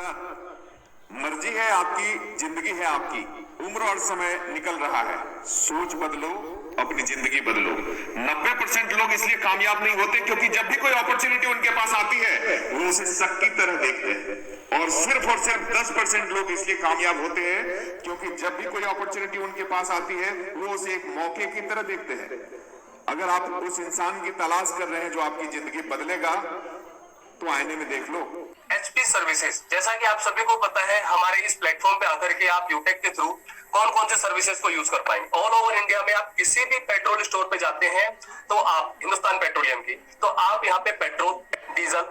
नमस्कार। मर्जी है आपकी, जिंदगी है आपकी, उम्र और समय निकल रहा है। सोच बदलो, अपनी जिंदगी बदलो। 90% लोग इसलिए कामयाब नहीं होते क्योंकि जब भी कोई अपॉर्चुनिटी उनके पास आती है वो उसे शक की तरह देखते हैं। और सिर्फ 10% लोग इसलिए कामयाब होते हैं क्योंकि जब भी कोई अपॉर्चुनिटी उनके पास आती है वो उसे एक मौके की तरह देखते हैं। अगर आप उस इंसान की तलाश कर रहे हैं जो आपकी जिंदगी बदलेगा तो आईने में देख लो। एचपी सर्विसेज, जैसा कि आप सभी को पता है, हमारे इस प्लेटफॉर्म पे आकर के आप यूटेक के थ्रू कौन कौन से सर्विसेज को यूज कर पाएंगे। ऑल ओवर इंडिया में आप किसी भी पेट्रोल स्टोर पे जाते हैं तो आप हिंदुस्तान पेट्रोलियम की, तो आप यहाँ पे पेट्रोल, डीजल,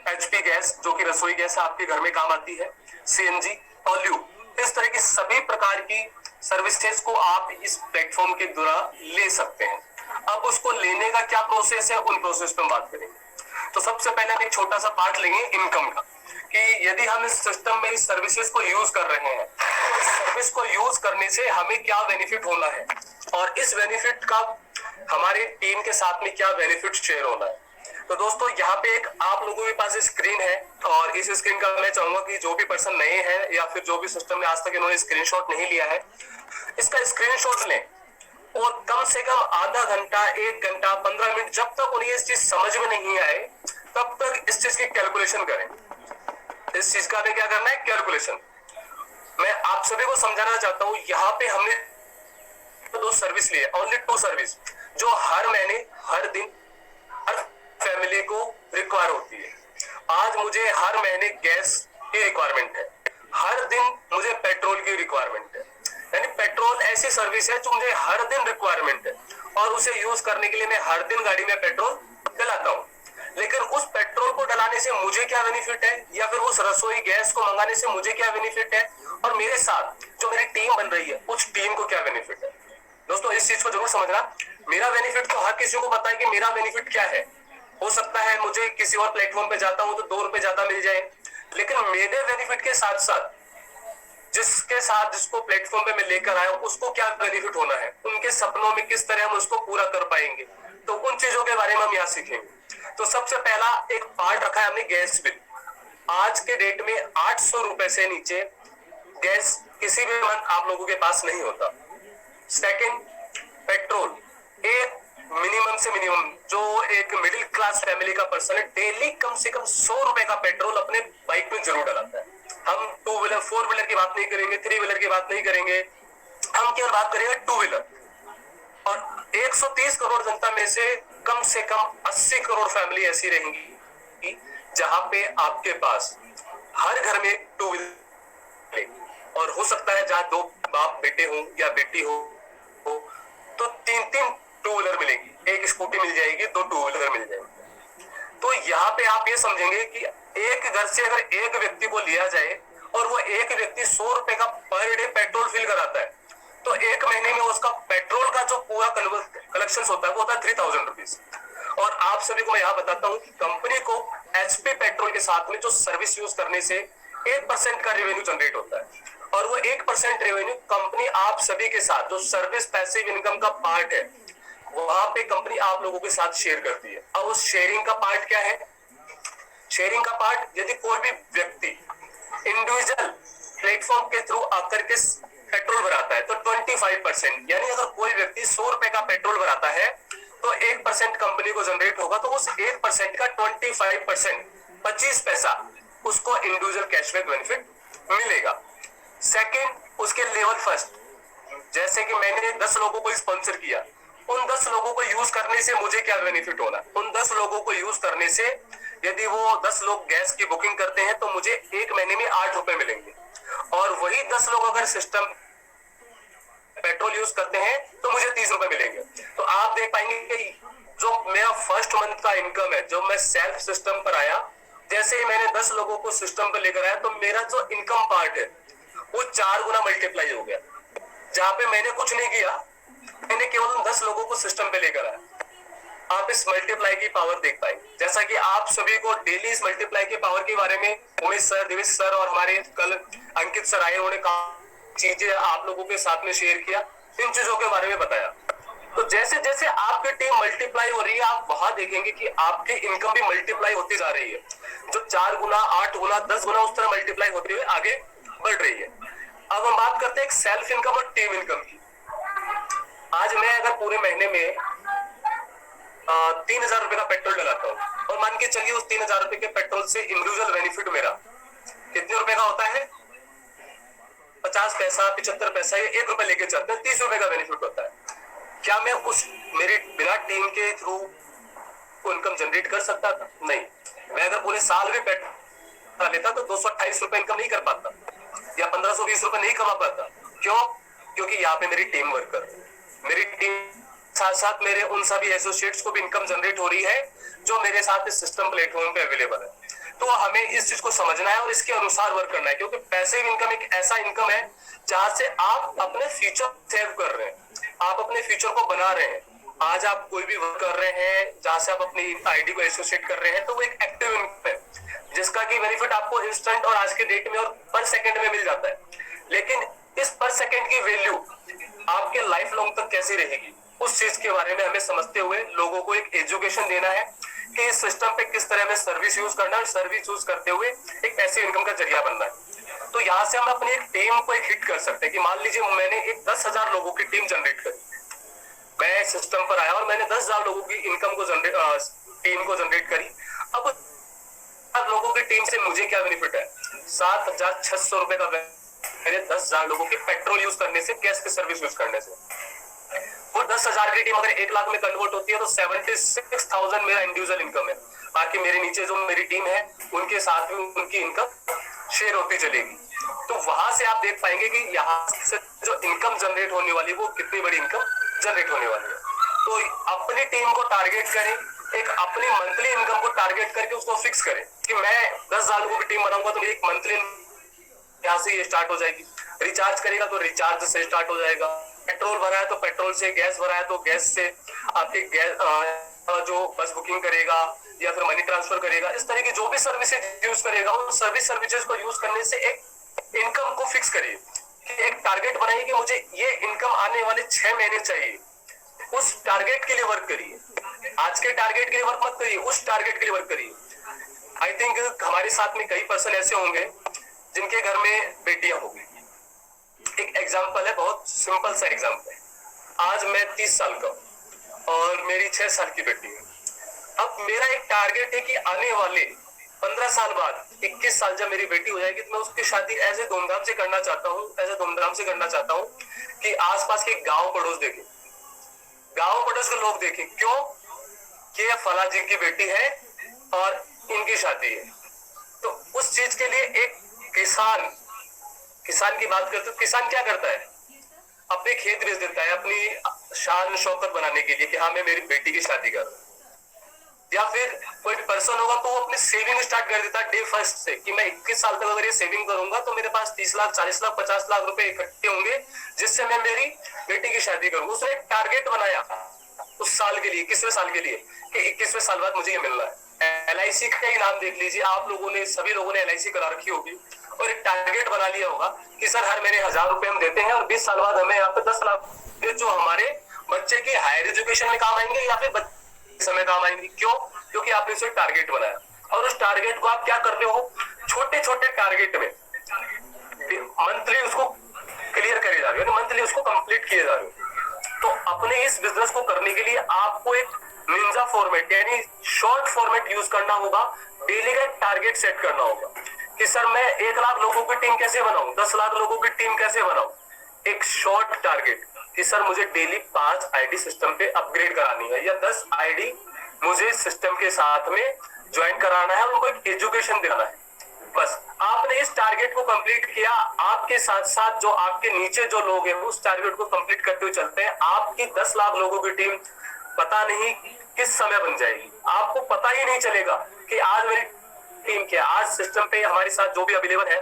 एचपी गैस जो कि रसोई गैस है आपके घर में काम आती है, सीएनजी, ऑल्यू, इस तरह की सभी प्रकार की सर्विसेज को आप इस प्लेटफॉर्म के द्वारा ले सकते हैं। अब उसको लेने का क्या प्रोसेस है, उन प्रोसेस पे हम बात करेंगे। तो सबसे पहले हम एक छोटा सा पार्ट लेंगे इनकम का, कि यदि हम इस सिस्टम में इस सर्विसेज को यूज कर रहे हैं तो इस सर्विस को यूज करने से हमें क्या बेनिफिट होना है और इस बेनिफिट का हमारे टीम के साथ में क्या बेनिफिट शेयर होना है। तो दोस्तों, यहाँ पे एक आप लोगों के पास स्क्रीन है और इस स्क्रीन का मैं चाहूंगा कि जो भी पर्सन नए हैं या फिर जो भी सिस्टम में आज तक इन्होंने स्क्रीनशॉट नहीं लिया है, इसका स्क्रीनशॉट लें और कम से कम आधा घंटा, 1 घंटा, 15 मिनट, जब तक उन्हें इस चीज समझ में नहीं आए तब तक इस चीज की कैलकुलेशन करें। इस चीज का क्या करना है, कैलकुलेशन। मैं आप सभी को समझाना चाहता हूं, यहाँ पे हमने 2 सर्विस ली है, ओनली 2 सर्विस, जो हर महीने, हर दिन, हर फैमिली को रिक्वायर होती है। आज मुझे हर महीने गैस की रिक्वायरमेंट है, हर दिन मुझे पेट्रोल की रिक्वायरमेंट है। यानी पेट्रोल ऐसी सर्विस है जो मुझे हर दिन रिक्वायरमेंट है और उसे यूज करने के लिए मैं हर दिन गाड़ी में पेट्रोल डलाता हूँ। लेकिन उस पेट्रोल को डलाने से मुझे क्या बेनिफिट है या फिर उस रसोई गैस को मंगाने से मुझे क्या बेनिफिट है और मेरे साथ जो मेरी टीम बन रही है उस टीम को क्या बेनिफिट है। दोस्तों, इस चीज को जरूर समझना। मेरा बेनिफिट तो हर किसी को पता है कि मेरा बेनिफिट क्या है। हो सकता है मुझे किसी और प्लेटफॉर्म पे जाता हूं तो 2 रुपए ज्यादा मिल जाए, लेकिन मेरे बेनिफिट के साथ साथ जिसको प्लेटफॉर्म पे मैं लेकर आया हूं उसको क्या बेनिफिट होना है, उनके सपनों में किस तरह हम उसको पूरा कर पाएंगे, तो उन चीजों के बारे में हम यहाँ सीखेंगे। तो सबसे पहला एक पार्ट रखा है हमने गैस बिल। आज के डेट में 800 रुपए से नीचे गैस किसी भी मंथ आप लोगों के पास नहीं होता। सेकंड, पेट्रोल, एक मिनिमम से मिनिमम जो एक मिडिल क्लास फैमिली का पर्सन है डेली कम से कम 100 रुपए का पेट्रोल अपने बाइक में जरूर डलाता है। हम 2 व्हीलर, 4 व्हीलर की बात नहीं करेंगे, 3 व्हीलर की बात नहीं करेंगे, हम केवल बात करेंगे 2 व्हीलर। और 130 करोड़ जनता में से कम 80 करोड़ फैमिली ऐसी रहेंगी जहां पे आपके पास हर घर में 2 व्हीलर, और हो सकता है जहां 2 बाप बेटे हो या बेटी हो तो 3 2 व्हीलर मिलेंगी, एक स्कूटी मिल जाएगी, 2 2 व्हीलर मिल जाएंगे। तो यहाँ पे आप ये समझेंगे कि एक घर से अगर एक व्यक्ति को लिया जाए और वो एक व्यक्ति 100 रुपए का पर डे पेट्रोल फिल कराता है तो एक महीने में उसका पेट्रोल का जो पूरा कलेक्शन होता है वो होता है 3000 रुपीज। और आप सभी को मैं यहाँ बताता हूँ कि कंपनी को एचपी पेट्रोल के साथ में जो सर्विस यूज करने से 1% का रेवेन्यू जनरेट होता है और वो 1% रेवेन्यू कंपनी आप सभी के साथ जो सर्विस पैसिव इनकम का पार्ट है वहां पे कंपनी आप लोगों के साथ शेयर करती है। अब उस शेयरिंग का पार्ट क्या है, शेयरिंग का पार्ट, यदि कोई भी व्यक्ति इंडिविजुअल प्लेटफॉर्म के थ्रू आकर के पेट्रोल भराता है तो 25%, यानी अगर कोई व्यक्ति 100 रुपए का पेट्रोल भराता है तो 1% कंपनी को जनरेट होगा, तो उस 1% का 25%, 25 पैसा उसको इंडिविजुअल कैशबैक बेनिफिट मिलेगा। सेकेंड, उसके लेवल फर्स्ट, जैसे कि मैंने 10 लोगों को स्पॉन्सर किया, उन 10 लोगों को यूज करने से मुझे क्या बेनिफिट होना, उन 10 लोगों को यूज करने से यदि वो 10 लोग गैस की बुकिंग करते हैं तो मुझे एक महीने में 8 रुपए मिलेंगे, और वही 10 लोग अगर सिस्टम पेट्रोल यूज करते हैं तो मुझे 30 रुपए मिलेंगे। तो आप देख पाएंगे कि जो मेरा फर्स्ट मंथ का इनकम है, जो मैं सेल्फ सिस्टम पर आया, जैसे ही मैंने 10 लोगों को सिस्टम पर लेकर आया तो मेरा जो इनकम पार्ट है वो 4 गुना मल्टीप्लाई हो गया। जहां पे मैंने कुछ नहीं किया, मैंने केवल 10 लोगों को सिस्टम पे लेकर आया। आप इस मल्टीप्लाई की पावर देख पाएंगे, जैसा कि आप सभी को डेली इस मल्टीप्लाई की पावर के बारे में उमेश सर, दिवेश सर और हमारे कल अंकित सर आए, उन्होंने चीजें आप लोगों के साथ में शेयर किया, इन चीजों के बारे में बताया। तो जैसे जैसे आपकी टीम मल्टीप्लाई हो रही है, आप वहां देखेंगे कि आपकी इनकम भी मल्टीप्लाई होती जा रही है। जो 4 गुना, 8 गुना, 10 गुना उस तरह मल्टीप्लाई होते हुए आगे बढ़ रही है। अब हम बात करते हैं एक सेल्फ इनकम और टीम इनकम की। आज मैं अगर पूरे महीने में 3,000 रुपए का पेट्रोल डलाता हूँ और मान के चलिए उस 3,000 रुपए के पेट्रोल से इंडिविजुअल बेनिफिट मेरा कितने रुपए का होता है? 50 पैसा, 75 पैसा, या 1 रुपए लेके चलते हैं, 30 रुपए का बेनिफिट होता है। क्या मैं उस मेरे बिना टीम के थ्रू इनकम जनरेट कर सकता था? नहीं। मैं अगर पूरे साल भी पेट्रोल लेता तो 228 रुपए इनकम नहीं कर पाता या 1520 रुपए नहीं कमा पाता। क्यों? क्योंकि यहाँ पे मेरी टीम वर्कर, मेरी टीम साथ साथ मेरे उन सभी एसोसिएट्स को भी इनकम जनरेट हो रही है जो मेरे साथ इस सिस्टम प्लेटफॉर्म पे अवेलेबल है। तो हमें इस चीज को समझना है और इसके अनुसार वर्क करना है, क्योंकि पैसिव इनकम एक ऐसा इनकम है जहां से आप अपने फ्यूचर सेव कर रहे हैं, आप अपने फ्यूचर को बना रहे हैं। आज आप कोई भी वर्क कर रहे हैं जहां से आप अपनी आईडी को एसोसिएट कर रहे हैं, तो वो एक एक्टिव इनकम है जिसका की बेनिफिट आपको इंस्टेंट और आज के डेट में और पर सेकंड में मिल जाता है। लेकिन इस पर सेकंड की वैल्यू आपके लाइफ लॉन्ग तक कैसी रहेगी, उस चीज के बारे में हमें समझते हुए लोगों को एक एजुकेशन देना है कि इस सिस्टम पे किस तरह में सर्विस यूज करना है और सर्विस यूज करते हुए एक पैसिव इनकम का जरिया बनना है। तो यहाँ से हम अपनी एक टीम को एक हिट कर सकते हैं कि मान लीजिए मैंने एक 10,000 लोगों की टीम जनरेट करी, मैं सिस्टम पर आया और मैंने 10,000 लोगों की इनकम को टीम को जनरेट करी। अब लोगों की टीम से मुझे क्या बेनिफिट है? 7,600 रुपए का मेरे 10,000 लोगों के पेट्रोल यूज करने से, गैस की सर्विस यूज करने से। वो 10,000 की टीम अगर 1 लाख में कन्वर्ट होती है तो 76,000 मेरा इंडिविजुअल इनकम है। बाकी मेरे नीचे जो मेरी टीम है उनके साथ भी उनकी इनकम शेयर होती चलेगी। तो वहां से आप देख पाएंगे कि यहाँ से जो इनकम जनरेट होने वाली वो कितनी बड़ी इनकम जनरेट होने वाली है। तो अपनी टीम को टारगेट करें, एक अपनी मंथली इनकम को टारगेट करके उसको फिक्स करें कि मैं 10,000 लोगों की टीम बनाऊंगा तो मेरी एक मंथली यहाँ से ये स्टार्ट हो जाएगी। रिचार्ज करेगा तो रिचार्ज से स्टार्ट हो जाएगा, पेट्रोल भरा है तो पेट्रोल से, गैस भरा है तो गैस से, आपके गैस जो बस बुकिंग करेगा या फिर मनी ट्रांसफर करेगा, इस तरह की जो भी सर्विसेज यूज करेगा उन सर्विसेज को यूज करने से एक इनकम को फिक्स करिए कि एक टारगेट बनाइए कि मुझे ये इनकम आने वाले 6 महीने चाहिए। उस टारगेट के लिए वर्क करिए, आज के टारगेट के लिए वर्क मत करिए, उस टारगेट के लिए वर्क करिए। आई थिंक हमारे साथ में कई पर्सन ऐसे होंगे जिनके घर में बेटियां होंगी। एक एग्जांपल है, बहुत सिंपल सा एग्जांपल है। आज मैं 30 साल का और मेरी 6 साल की बेटी है। अब मेरा एक टारगेट है कि आने वाले 15 साल बाद 21 साल जब मेरी बेटी हो जाएगी तो मैं उसकी शादी ऐसे धूमधाम से करना चाहता हूँ कि आसपास के गांव पड़ोस देखें, गांव पड़ोस के लोग देखें। क्यों? कि फला जी की बेटी है और इनकी शादी है। तो उस चीज के लिए एक किसान की बात करते, तो किसान क्या करता है? अपने खेत बेच देता है अपनी शान शौकत बनाने के लिए कि हाँ मैं मेरी बेटी की शादी कर रहा हूं। या फिर कोई पर्सन होगा तो वो अपनी सेविंग स्टार्ट कर देता है डे फर्स्ट से कि मैं 21 साल तक अगर ये सेविंग करूंगा तो मेरे पास 30 लाख, 40 लाख, 50 लाख रुपए इकट्ठे होंगे जिससे मैं मेरी बेटी की शादी करूंगा। उसने एक टारगेट बनाया उस साल के लिए, 21वें साल के लिए, कि 21वें साल बाद मुझे ये मिलना है। LIC का ही नाम देख लीजिए, आप लोगों ने, सभी लोगों ने LIC करा रखी होगी और एक टारगेट बना लिया होगा कि सर हर महीने 1,000 रुपए हम देते हैं और 20 साल बाद हमें यहाँ पे 10 लाख जो हमारे बच्चे की हायर एजुकेशन में काम आएंगे या फिर समय काम आएंगे। क्यों? क्योंकि आपने उसे टारगेट बनाया और उस टारगेट को आप क्या करते हो? छोटे छोटे टारगेट में मंथली उसको क्लियर करे जा रहे हो, मंथली उसको कंप्लीट किए जा रहे हो। तो अपने इस बिजनेस को करने के लिए आपको एक निंजा फॉर्मेट यानी शॉर्ट फॉर्मेट यूज करना होगा। डेली का एक टारगेट सेट करना होगा कि सर मैं 1 लाख लोगों की टीम कैसे बनाऊं, 10 लाख लोगों की टीम कैसे बनाऊं। एक शॉर्ट टारगेट कि सर मुझे डेली 5 आईडी सिस्टम पे अपग्रेड करानी है या 10 आईडी मुझे सिस्टम के साथ में ज्वाइन कराना है और उनको एक एजुकेशन देना है। बस आपने इस टारगेट को कंप्लीट किया, आपके साथ साथ जो आपके नीचे जो लोग हैं उस टारगेट को कंप्लीट करते हुए चलते हैं। आपकी 10 लाख लोगों की टीम पता नहीं किस समय बन जाएगी, आपको पता ही नहीं चलेगा कि आज मेरी टीम क्या। आज सिस्टम पे हमारे साथ जो भी अवेलेबल है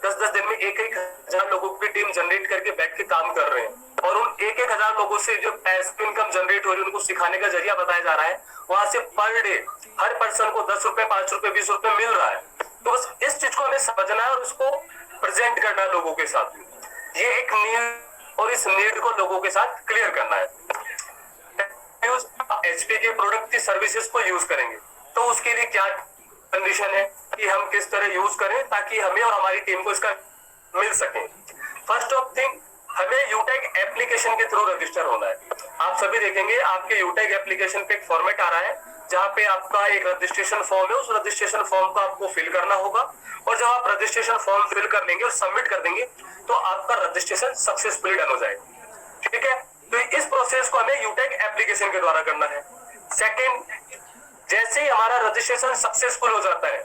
10-10 दिन में 1-1 हजार लोगों की टीम जनरेट करके बैठ के काम कर रहे हैं और उन 1-1 हजार लोगों से जो पैसिव इनकम जनरेट हो रही है उनको सिखाने का जरिया बताया जा रहा है। वहां से पर डे हर पर्सन को 10 रुपए, 5 रुपए, 20 रुपए मिल रहा है। तो बस इस चीज को हमें समझना है और उसको प्रेजेंट करना है लोगों के साथ। ये एक नीड और इस नीड को लोगों के साथ क्लियर करना है। HP के प्रोडक्ट की सर्विसेज को यूज करेंगे तो उसके लिए क्या कंडीशन है कि हम किस तरह यूज करें ताकि हमें और हमारी टीम को इसका मिल सके। फर्स्ट ऑफ थिंग, हमें यूटेक एप्लीकेशन के थ्रू रजिस्टर होना है। आप सभी देखेंगे आपके यूटेक एप्लीकेशन पे एक फॉर्मेट आ रहा है जहां पे आपका एक रजिस्ट्रेशन फॉर्म है, उस रजिस्ट्रेशन फॉर्म को आपको फिल करना होगा और जब आप रजिस्ट्रेशन फॉर्म फिल कर देंगे और सबमिट कर देंगे तो आपका रजिस्ट्रेशन सक्सेसफुली डन हो जाएगा। ठीक है, तो इस प्रोसेस को हमें यूटेक एप्लीकेशन के द्वारा करना है। सेकेंड, जैसे ही हमारा रजिस्ट्रेशन सक्सेसफुल हो जाता है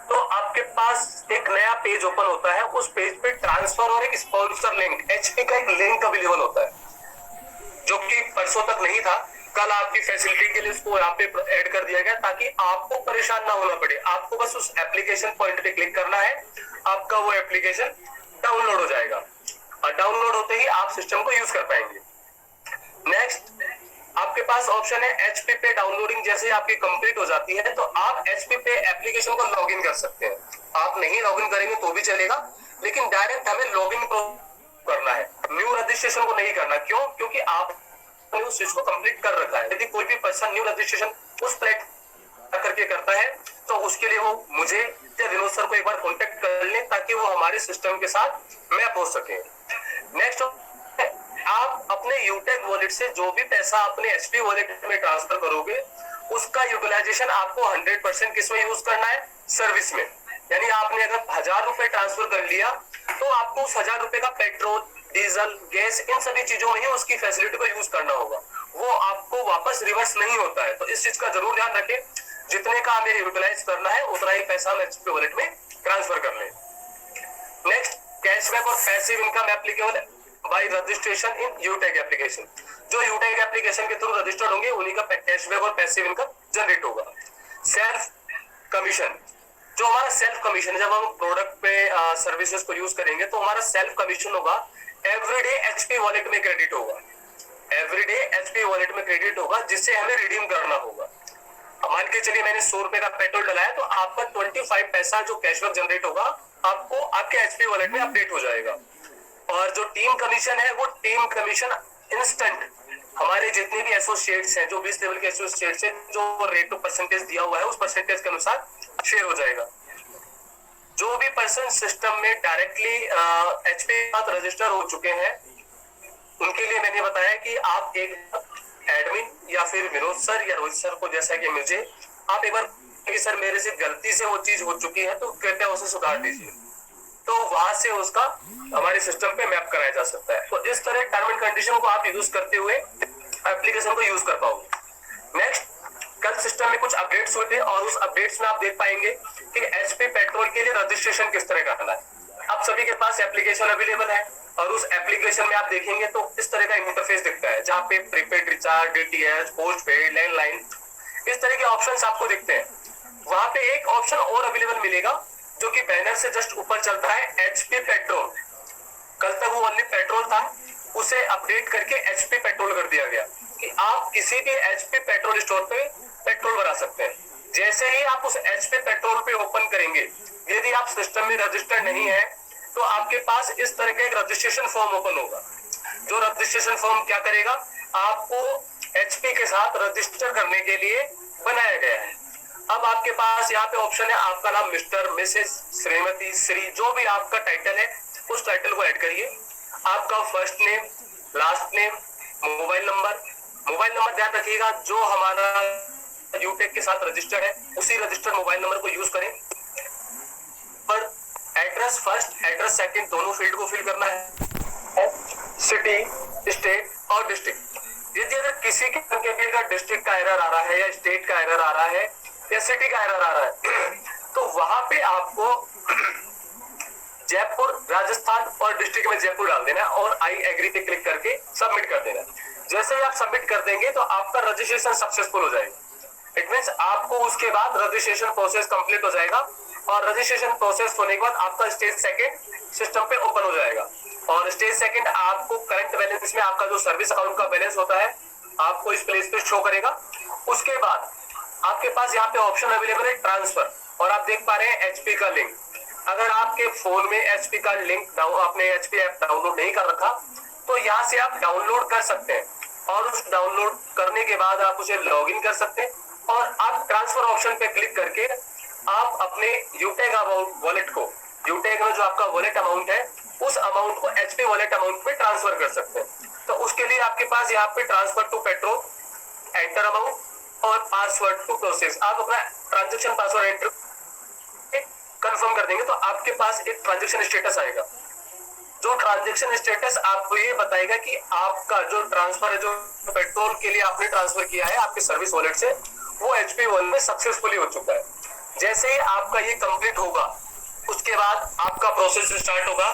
तो आपके पास एक नया पेज ओपन होता है, उस पेज पे ट्रांसफर और एक स्पॉन्सर लिंक, एचपी का एक लिंक अवेलेबल होता है जो कि परसों तक नहीं था। कल आपकी फैसिलिटी के लिए इसको यहाँ पे ऐड कर दिया गया ताकि आपको परेशान ना होना पड़े। आपको बस उस एप्लीकेशन पॉइंट पे क्लिक करना है, आपका वो एप्लीकेशन डाउनलोड हो जाएगा और डाउनलोड होते ही आप सिस्टम को यूज कर पाएंगे। नेक्स्ट, आपके पास ऑप्शन है एचपी पे डाउनलोडिंग। जैसे आपकी कंप्लीट हो जाती है तो आप एचपी पे एप्लीकेशन को लॉगिन कर सकते हैं। आप नहीं लॉगिन करेंगे तो भी चलेगा, लेकिन डायरेक्ट हमें लॉगिन करना है, न्यू रजिस्ट्रेशन को नहीं करना। क्यों? क्योंकि आप उस चीज को कंप्लीट कर रखा है। यदि कोई भी पर्सन न्यू रजिस्ट्रेशन उस प्लेटफॉर्म करके करता है तो उसके लिए वो मुझे या विनोद सर को एक बार कॉन्टेक्ट कर लें ताकि वो हमारे सिस्टम के साथ मैप हो सके। नेक्स्ट, आप अपने यूटेक वॉलेट से जो भी पैसा अपने एचपी वॉलेट में ट्रांसफर करोगे उसका यूटिलाइजेशन आपको 100% किसमें यूज करना है? सर्विस में। यानी आपने अगर 1000 रुपए ट्रांसफर कर लिया तो आपको उस 1000 रुपए का पेट्रोल, डीजल, गैस, इन सभी चीजों में ही उसकी फैसिलिटी को यूज करना होगा, वो आपको वापस रिवर्स नहीं होता है। तो इस चीज का जरूर ध्यान रखें, जितने का हमें यूटिलाइज करना है उतना ही पैसा हम एचपी वॉलेट में ट्रांसफर कर लें। नेक्स्ट, कैशबैक और passive income applicable bye registration in यूटेक application. जो यूटेक एप्लीकेशन के थ्रू रजिस्टर्ड होंगे उन्हीं का कैशबैक और पैसिव इनकम जनरेट होगा। सेल्फ कमीशन, जो हमारा सेल्फ कमीशन, जब हम प्रोडक्ट पे सर्विसेज को यूज करेंगे तो हमारा सेल्फ कमीशन होगा, एवरीडे एचपी वॉलेट में क्रेडिट होगा। एवरीडे एचपी वॉलेट में क्रेडिट होगा जिससे हमें रिडीम करना होगा। मान के चलिए मैंने 100 रुपए का पेट्रोल डलाया तो आपका 25 पैसा जो कैशबैक जनरेट होगा आपको आपके एचपी वॉलेट में अपडेट हो जाएगा। और जो टीम कमीशन है वो टीम कमीशन इंस्टेंट हमारे जितने भी एसोसिएट्स हैं, जो 20 लेवल के एसोसिएट्स हैं, जो रेट ऑफ परसेंटेज दिया हुआ है उस परसेंटेज के अनुसार शेयर हो जाएगा। जो भी पर्सन सिस्टम में डायरेक्टली एचपी के साथ रजिस्टर हो चुके हैं उनके लिए मैंने बताया कि आप एक एडमिन या फिर विनोद सर या रोहित सर को, जैसा कि मुझे आप एक बार कि सर मेरे से गलती से वो चीज हो चुकी है तो कृपया उसे सुधार दीजिए, तो वहां से उसका हमारे सिस्टम पे मैप कराया जा सकता है। तो इस तरह टर्म एंड कंडीशन को आप यूज करते हुए एप्लीकेशन को यूज कर पाओगे। नेक्स्ट, कल सिस्टम में कुछ अपडेट्स हुए थे और उस अपडेट्स में आप देख पाएंगे कि एचपी पेट्रोल के लिए रजिस्ट्रेशन किस तरह का करना है। आप सभी के पास एप्लीकेशन अवेलेबल है और उस एप्लीकेशन में आप देखेंगे तो इस तरह का इंटरफेस दिखता है जहाँ पे prepaid recharge, DTH, postpaid, landline, इस तरह के ऑप्शंस आपको दिखते हैं। वहां पे एक ऑप्शन और अवेलेबल मिलेगा जो कि बैनर से जस्ट ऊपर चलता है, एचपी पेट्रोल। कल तक वो ओनली पेट्रोल था, उसे अपडेट करके एचपी पेट्रोल कर दिया गया कि आप किसी भी एचपी पेट्रोल स्टोर पे पेट्रोल भरा सकते हैं। जैसे ही आप उस एचपी पेट्रोल पे ओपन करेंगे, यदि आप सिस्टम में रजिस्टर्ड नहीं है तो आपके पास इस तरह का एक रजिस्ट्रेशन फॉर्म ओपन होगा। जो रजिस्ट्रेशन फॉर्म क्या करेगा, आपको एचपी के साथ रजिस्टर करने के लिए बनाया गया है। अब आपके पास यहाँ पे ऑप्शन है, आपका नाम मिस्टर, मिसेस, श्रीमती, श्री, जो भी आपका टाइटल है उस टाइटल को ऐड करिए। आपका first name, last name, mobile number ध्यान रखिएगा जो हमारा यूटेक के साथ रजिस्टर्ड है उसी रजिस्टर्ड मोबाइल नंबर को यूज करें। पर एड्रेस फर्स्ट, एड्रेस सेकंड, दोनों फील्ड को फिल करना है। सिटी, स्टेट और डिस्ट्रिक्ट। यदि अगर किसी के अगर डिस्ट्रिक्ट का एरर आ रहा है या स्टेट का एरर आ रहा है या सिटी का एरर आ रहा है तो वहां पे आपको जयपुर, राजस्थान और डिस्ट्रिक्ट में जयपुर डाल देना और आई एग्री पे क्लिक करके सबमिट कर देना। जैसे ही आप सबमिट कर देंगे तो आपका रजिस्ट्रेशन सक्सेसफुल हो जाएगा। इट मींस आपको उसके बाद रजिस्ट्रेशन प्रोसेस कंप्लीट हो जाएगा और रजिस्ट्रेशन प्रोसेस होने के बाद आपका स्टेज सेकंड सिस्टम पे ओपन हो जाएगा। और स्टेज सेकंड आपको करंट बैलेंस में आपका जो सर्विस अकाउंट का बैलेंस होता है आपको इस प्लेस पे शो करेगा। उसके बाद आपके पास यहाँ पे ऑप्शन अवेलेबल है ट्रांसफर, और आप देख पा रहे हैं एचपी का लिंक। अगर आपके फोन में एचपी का लिंक आपने एचपी ऐप डाउनलोड नहीं कर रखा तो यहाँ से आप डाउनलोड कर सकते हैं और उस डाउनलोड करने के बाद आप उसे लॉगिन कर सकते हैं और आप ट्रांसफर ऑप्शन पे क्लिक करके आप अपने यूटेग अमाउंट वॉलेट को, यूटेग में जो आपका वॉलेट अमाउंट है उस अमाउंट को एचपी वॉलेट अमाउंट में ट्रांसफर कर सकते हैं। तो उसके लिए आपके पास यहाँ पे transfer to petrol, enter amount और पासवर्ड टू प्रोसेस, आप अपना ट्रांजेक्शन पासवर्ड एंटर कंफर्म कर देंगे तो आपके पास एक ट्रांजेक्शन स्टेटस आएगा। जो ट्रांजेक्शन स्टेटस आपको ये बताएगा कि आपका जो ट्रांसफर है, जो पेट्रोल के लिए आपने ट्रांसफर किया है आपके सर्विस वॉलेट से, वो एचपी वॉलेट में सक्सेसफुली हो चुका है। जैसे ही आपका ये कंप्लीट होगा उसके बाद आपका प्रोसेस स्टार्ट होगा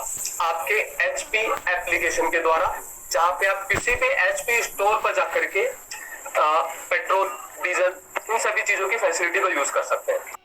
आपके एचपी एप्लीकेशन के द्वारा, जहां पे आप किसी भी एचपी स्टोर पर जाकर के पेट्रोल, डीजल, इन सभी चीजों की फैसिलिटी को यूज कर सकते हैं।